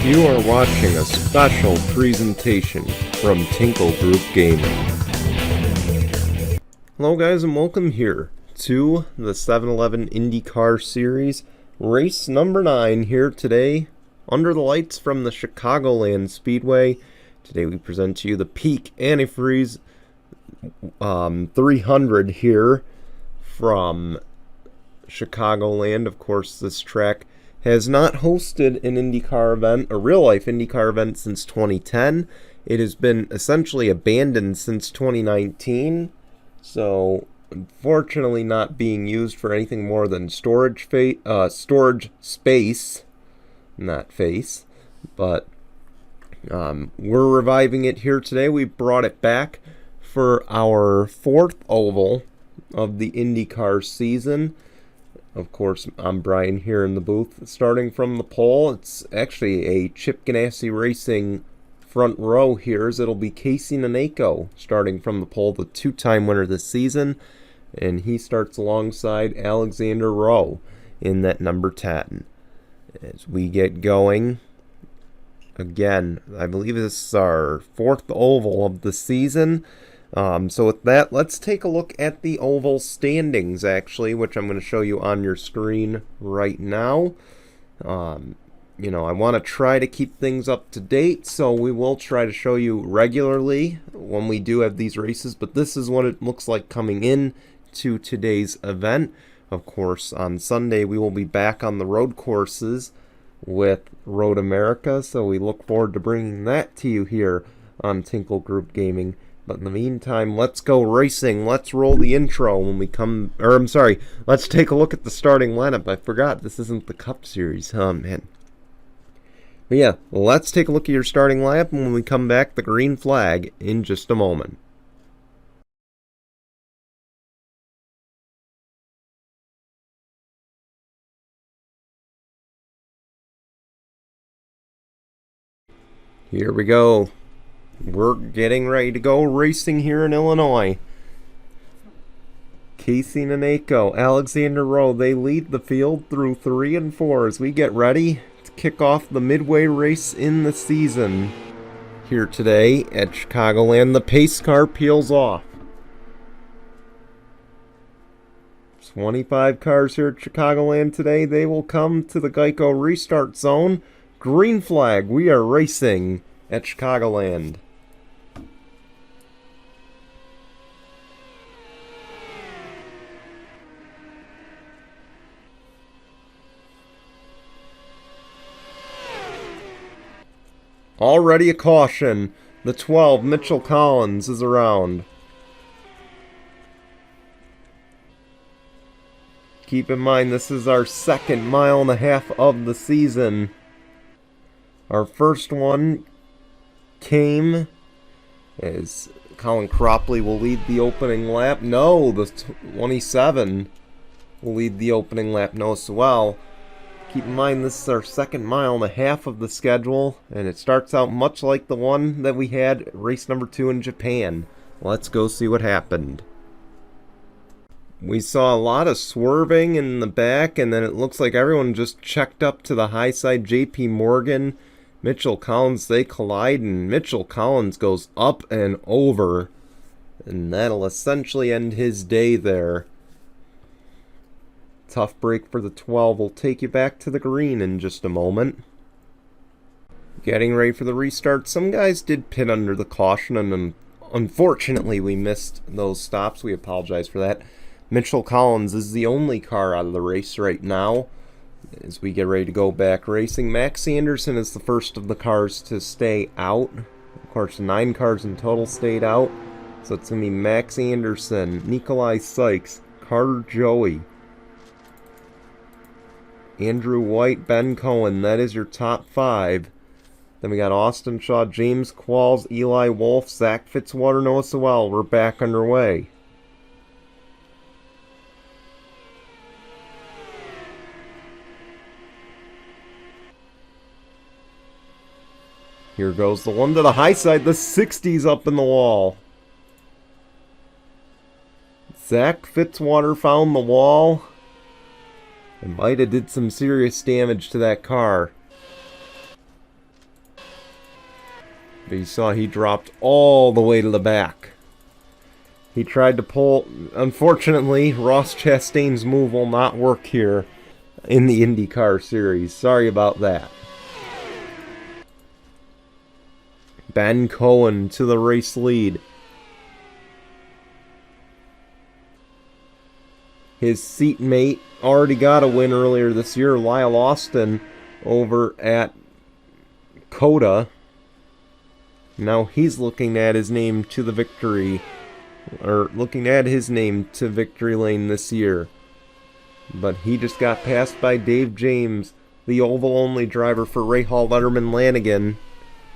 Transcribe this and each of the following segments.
You are watching a special presentation from Tinkle Group Gaming. Hello guys and welcome here to the 7-Eleven IndyCar Series, race number 9 here today under the lights from the Chicagoland Speedway. Today we present to you the Peak Antifreeze 300 here from Chicagoland. Of course, this track has not hosted an IndyCar event, a real-life IndyCar event, since 2010. It has been essentially abandoned since 2019, so unfortunately not being used for anything more than storage space, not face, but we're reviving it here today. We brought it back for our 4th oval of the IndyCar season. Of course, I'm Brian here in the booth. Starting from the pole, it's actually a Chip Ganassi Racing front row here, as it'll be Casey Naneko starting from the pole, the 2-time winner this season, and he starts alongside Alexander Rowe in that number 10. As we get going, again, I believe this is our 4th oval of the season. So with that, let's take a look at the oval standings, actually, which I'm going to show you on your screen right now. I want to try to keep things up to date, so we will try to show you regularly when we do have these races, but this is what it looks like coming in to today's event. Of course, on Sunday, we will be back on the road courses with Road America, so we look forward to bringing that to you here on Tinkle Group Gaming. But in the meantime, let's go racing. Let's roll the intro when we come... let's take a look at the starting lineup. I forgot, this isn't the Cup Series. Oh, man. But yeah, let's take a look at your starting lineup, and when we come back, the green flag in just a moment. Here we go. We're getting ready to go racing here in Illinois. Casey Naneko, Alexander Rowe, they lead the field through 3 and 4 as we get ready to kick off the midway race in the season. Here today at Chicagoland, the pace car peels off. 25 cars here at Chicagoland today. They will come to the Geico restart zone. Green flag, we are racing at Chicagoland. Already a caution. The 12, Mitchell Collins, is around. Keep in mind, this is our 2nd mile and a half of the season. Our first one came as Colin Cropley will lead the opening lap. No, the 27 will lead the opening lap no as well. Keep in mind, this is our 2nd mile and a half of the schedule, and it starts out much like the one that we had race number 2 in Japan. Let's go see what happened. We saw a lot of swerving in the back, and then it looks like everyone just checked up to the high side. JP Morgan, Mitchell Collins, they collide, and Mitchell Collins goes up and over, and that'll essentially end his day there. Tough break for the 12. We'll take you back to the green in just a moment. Getting ready for the restart. Some guys did pit under the caution, and unfortunately we missed those stops. We apologize for that. Mitchell Collins is the only car out of the race right now as we get ready to go back racing. Max Anderson is the first of the cars to stay out. Of course, 9 cars in total stayed out. So it's going to be Max Anderson, Nikolai Sykes, Carter Joey, Andrew White, Ben Cohen. That is your top 5. Then we got Austin Shaw, James Qualls, Eli Wolf, Zach Fitzwater, Noah Sewell. We're back underway. Here goes the one to the high side. The 60's up in the wall. Zach Fitzwater found the wall. It might have did some serious damage to that car. But you saw he dropped all the way to the back. He tried to pull. Unfortunately, Ross Chastain's move will not work here in the IndyCar series. Sorry about that. Ben Cohen to the race lead. His seatmate already got a win earlier this year, Lyle Austin, over at COTA. Now he's looking at his name to the victory, or looking at his name to victory lane this year. But he just got passed by Dave James, the oval-only driver for Rahal Letterman Lanigan,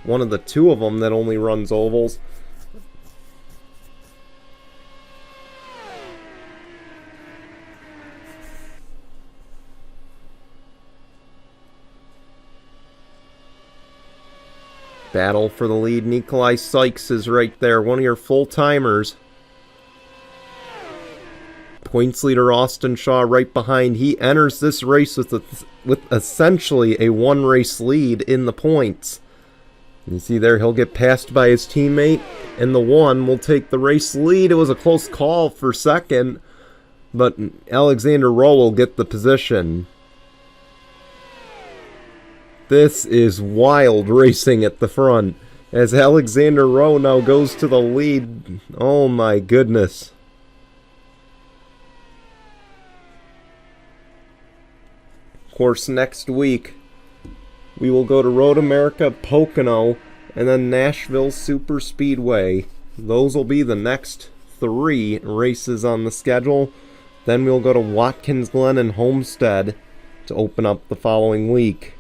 one of the two of them that only runs ovals. Battle for the lead. Nikolai Sykes is right there, one of your full-timers. Points leader Austin Shaw right behind. He enters this race with essentially a one-race lead in the points. You see there, he'll get passed by his teammate, and the one will take the race lead. It was a close call for second, but Alexander Rowe will get the position. This is wild racing at the front, as Alexander Rowe now goes to the lead. Oh my goodness. Of course, next week we will go to Road America, Pocono, and then Nashville Super Speedway. Those will be the next 3 races on the schedule. Then we'll go to Watkins Glen and Homestead to open up the following week.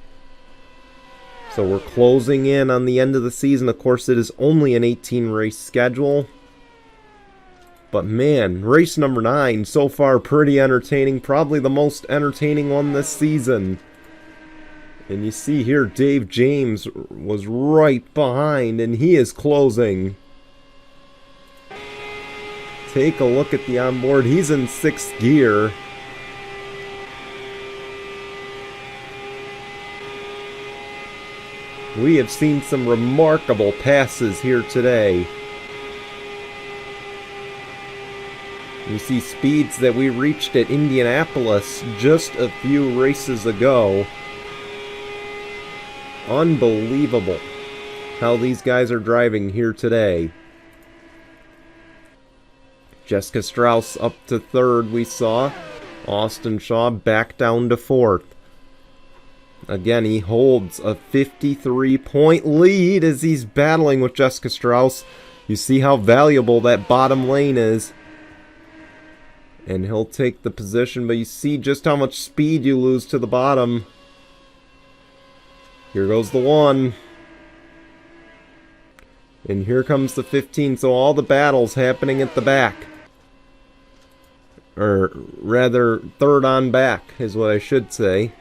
So we're closing in on the end of the season. Of course, it is only an 18-race schedule. But man, race number 9, so far pretty entertaining. Probably the most entertaining one this season. And you see here, Dave James was right behind, and he is closing. Take a look at the onboard. He's in 6th gear. We have seen some remarkable passes here today. You see speeds that we reached at Indianapolis just a few races ago. Unbelievable how these guys are driving here today. Jessica Strauss up to 3rd, we saw. Austin Shaw back down to 4th. Again, he holds a 53-point lead as he's battling with Jessica Strauss. You see how valuable that bottom lane is. And he'll take the position, but you see just how much speed you lose to the bottom. Here goes the 1. And here comes the 15, so all the battles happening at the back. Or rather, 3rd on back is what I should say.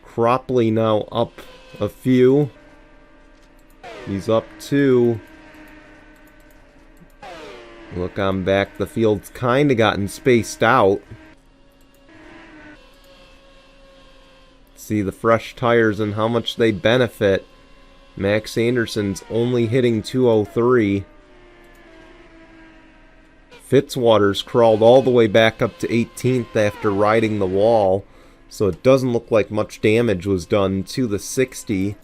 Cropley now up a few. He's up 2. Look on back, the field's kind of gotten spaced out. See the fresh tires and how much they benefit. Max Anderson's only hitting 203. Fitzwater's crawled all the way back up to 18th after riding the wall. So it doesn't look like much damage was done to the 60.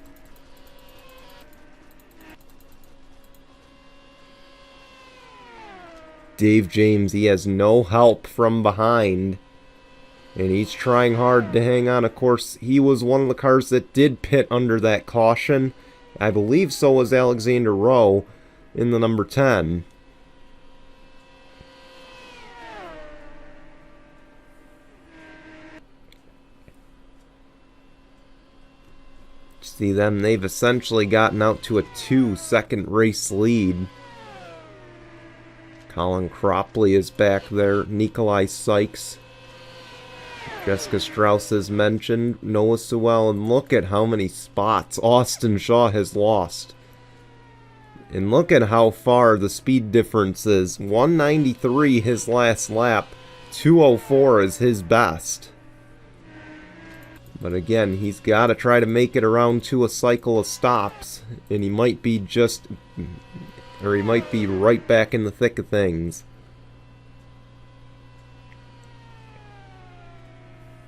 Dave James, he has no help from behind. And he's trying hard to hang on. Of course, he was one of the cars that did pit under that caution. I believe so was Alexander Rowe in the number 10. See them, they've essentially gotten out to a 2-second race lead. Colin Cropley is back there. Nikolai Sykes. Jessica Strauss is mentioned. Noah Sewell. And look at how many spots Austin Shaw has lost. And look at how far the speed difference is. 193 his last lap. 204 is his best. But again, he's got to try to make it around to a cycle of stops, and he might be right back in the thick of things.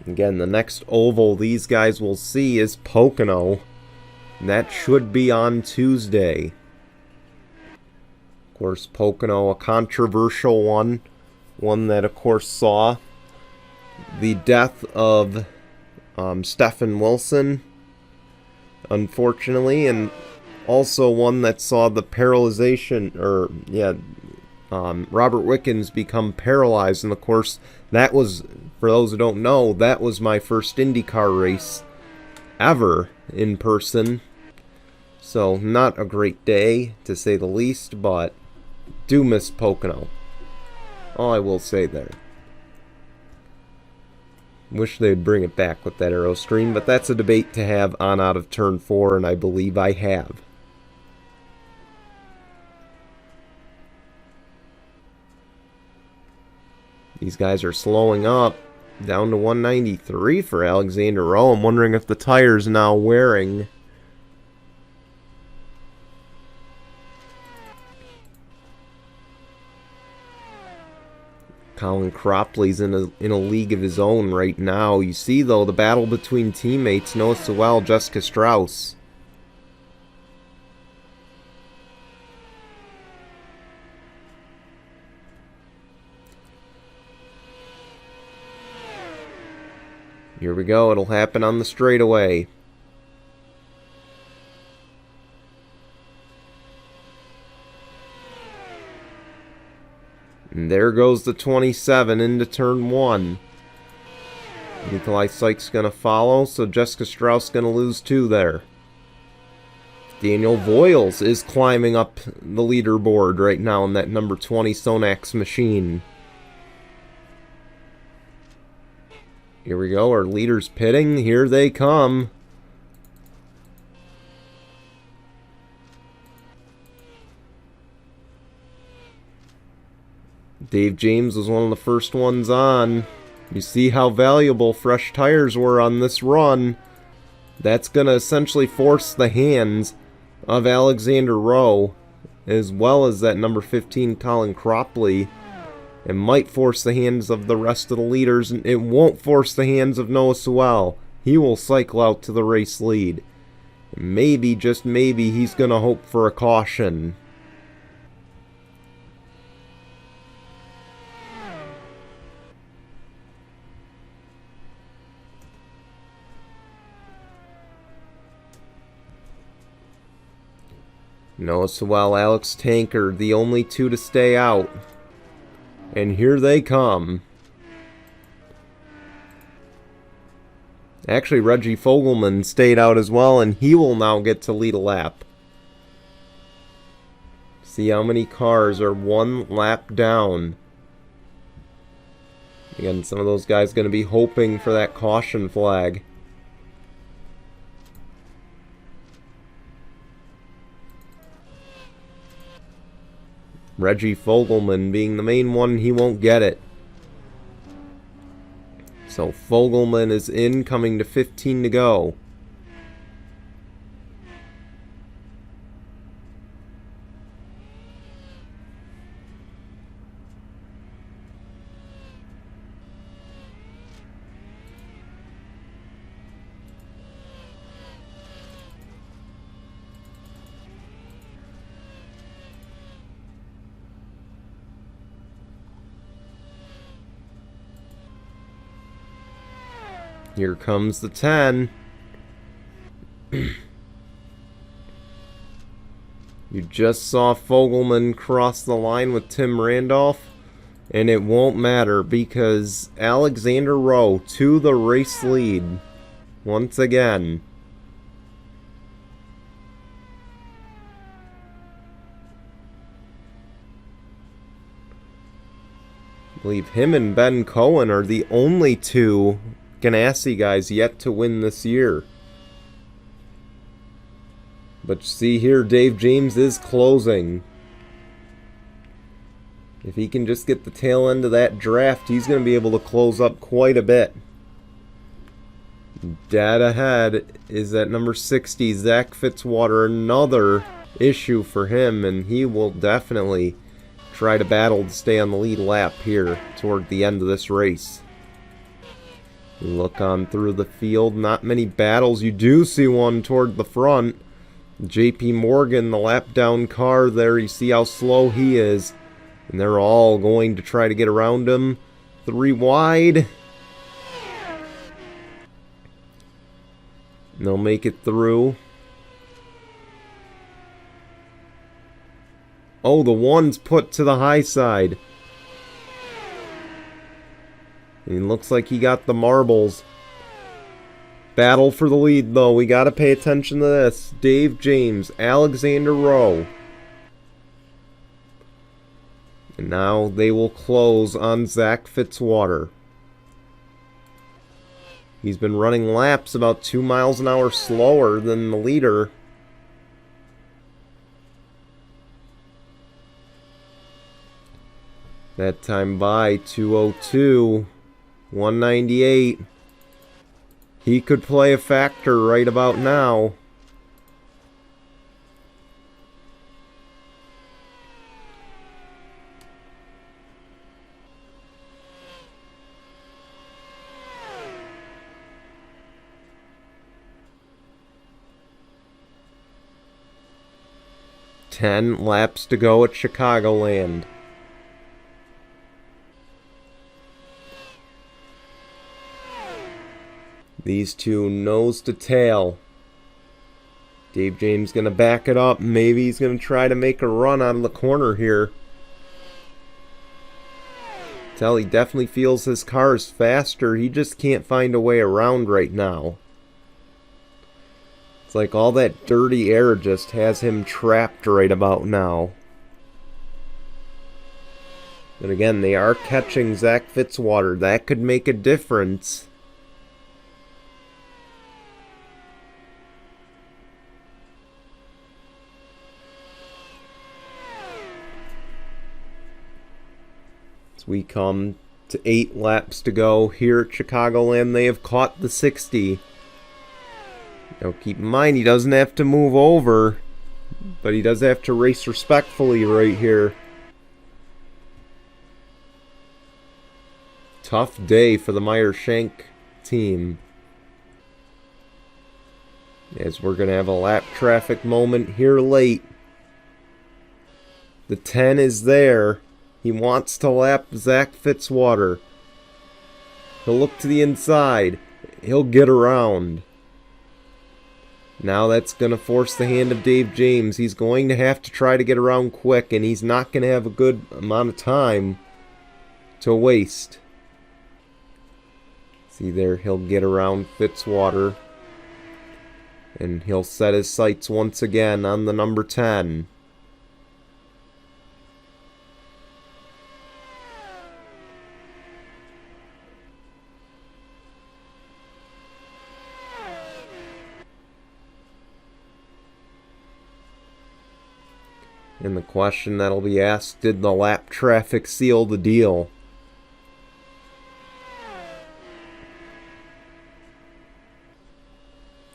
Again, the next oval these guys will see is Pocono. That should be on Tuesday. Of course, Pocono, a controversial one. One that, of course, saw the death of Stephen Wilson, unfortunately, and also one that saw the Robert Wickens become paralyzed. And, of course, that was, for those who don't know, that was my first IndyCar race ever in person. So, not a great day, to say the least, but do miss Pocono. All I will say there. Wish they'd bring it back with that aero screen, but that's a debate to have on out of turn 4, and I believe I have. These guys are slowing up down to 193 for Alexander Rowe. I'm wondering if the tire's now wearing. Colin Cropley's in a league of his own right now. You see, though, the battle between teammates. Noah Sewell, Jessica Strauss. Here we go. It'll happen on the straightaway. And there goes the 27 into turn 1. Nikolai Sykes going to follow, so Jessica Strauss going to lose 2 there. Daniel Voiles is climbing up the leaderboard right now in that number 20 Sonax machine. Here we go, our leaders pitting. Here they come. Dave James was one of the first ones on. You see how valuable fresh tires were on this run. That's going to essentially force the hands of Alexander Rowe, as well as that number 15 Colin Cropley. It might force the hands of the rest of the leaders, and it won't force the hands of Noah Sewell. He will cycle out to the race lead. Maybe, just maybe, he's going to hope for a caution. Noah Sewell, Alex Tankard, the only 2 to stay out. And here they come. Actually, Reggie Fogelman stayed out as well, and he will now get to lead a lap. See how many cars are 1 lap down. Again, some of those guys going to be hoping for that caution flag. Reggie Fogelman being the main one, he won't get it. So Fogelman is in, coming to 15 to go. Here comes the 10. You just saw Fogelman cross the line with Tim Randolph, and it won't matter because Alexander Rowe to the race lead once again. I believe him and Ben Cohen are the only 2 Ganassi guys yet to win this year. But see here, Dave James is closing. If he can just get the tail end of that draft, he's going to be able to close up quite a bit. Dead ahead is at number 60, Zach Fitzwater. Another issue for him, and he will definitely try to battle to stay on the lead lap here toward the end of this race. You look on through the field, not many battles. You do see one toward the front. JP Morgan, the lap down car there, you see how slow he is. And they're all going to try to get around him. 3 wide. And they'll make it through. Oh, the one's put to the high side. He looks like he got the marbles. Battle for the lead, though. We got to pay attention to this. Dave James, Alexander Rowe. And now they will close on Zach Fitzwater. He's been running laps about 2 miles an hour slower than the leader. That time by 2:02. 198. He could play a factor right about now. Ten laps to go at Chicagoland. These two nose to tail. Dave James going to back it up. Maybe he's going to try to make a run out of the corner here. Tell he definitely feels his car is faster. He just can't find a way around right now. It's like all that dirty air just has him trapped right about now. But again, they are catching Zach Fitzwater. That could make a difference. We come to 8 laps to go here at Chicagoland. They have caught the 60. Now keep in mind, he doesn't have to move over, but he does have to race respectfully right here. Tough day for the Meyer-Shank team. As we're going to have a lap traffic moment here late. The 10 is there. He wants to lap Zach Fitzwater. He'll look to the inside. He'll get around. Now that's going to force the hand of Dave James. He's going to have to try to get around quick, and he's not going to have a good amount of time to waste. See there, he'll get around Fitzwater. And he'll set his sights once again on the number 10. And the question that'll be asked, did the lap traffic seal the deal?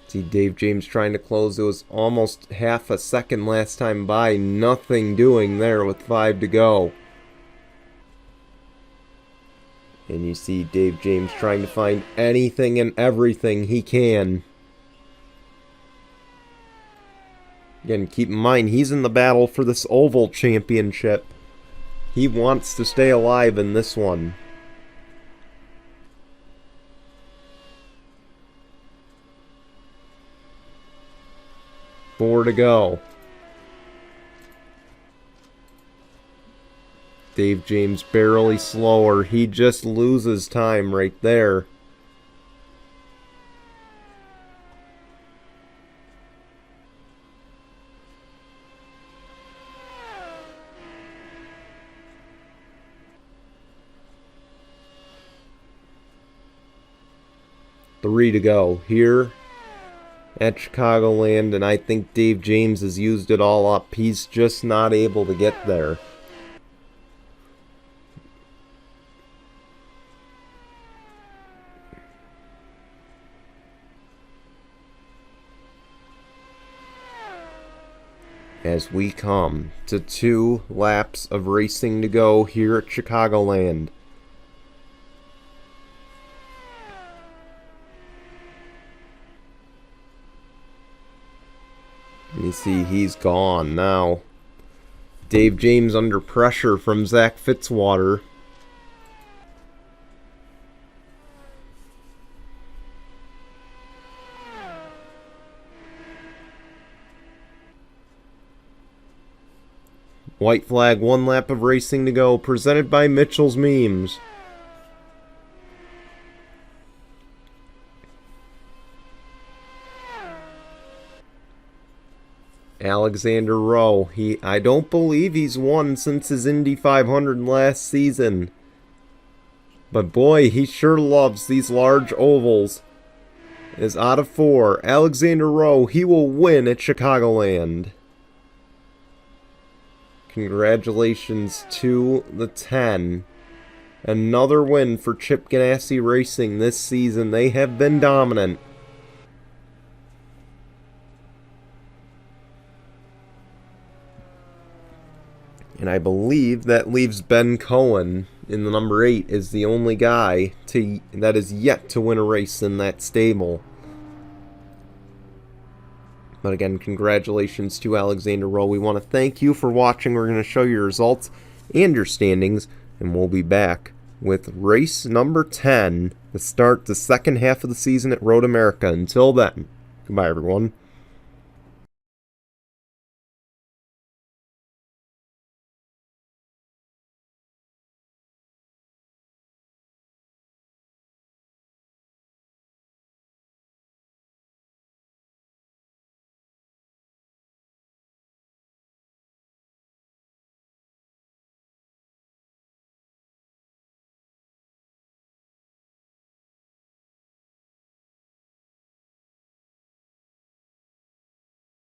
See Dave James trying to close. It was almost half a second last time by. Nothing doing there with 5 to go. And you see Dave James trying to find anything and everything he can. Again, keep in mind, he's in the battle for this Oval Championship. He wants to stay alive in this one. Four to go. Dave James barely slower. He just loses time right there. Three to go here at Chicagoland, and I think Dave James has used it all up. He's just not able to get there. as we come to 2 laps of racing to go here at Chicagoland. You see he's gone now. Dave James under pressure from Zach Fitzwater. White flag, 1 lap of racing to go, presented by Mitchell's Memes. Alexander Rowe, I don't believe he's won since his Indy 500 last season. But boy, he sure loves these large ovals. Is out of 4. Alexander Rowe, he will win at Chicagoland. Congratulations to the 10. Another win for Chip Ganassi Racing this season. They have been dominant. And I believe that leaves Ben Cohen in the number 8 is the only guy that is yet to win a race in that stable. But again, congratulations to Alexander Rowe. We want to thank you for watching. We're going to show your results and your standings, and we'll be back with race number 10 to start the second half of the season at Road America. Until then, goodbye, everyone.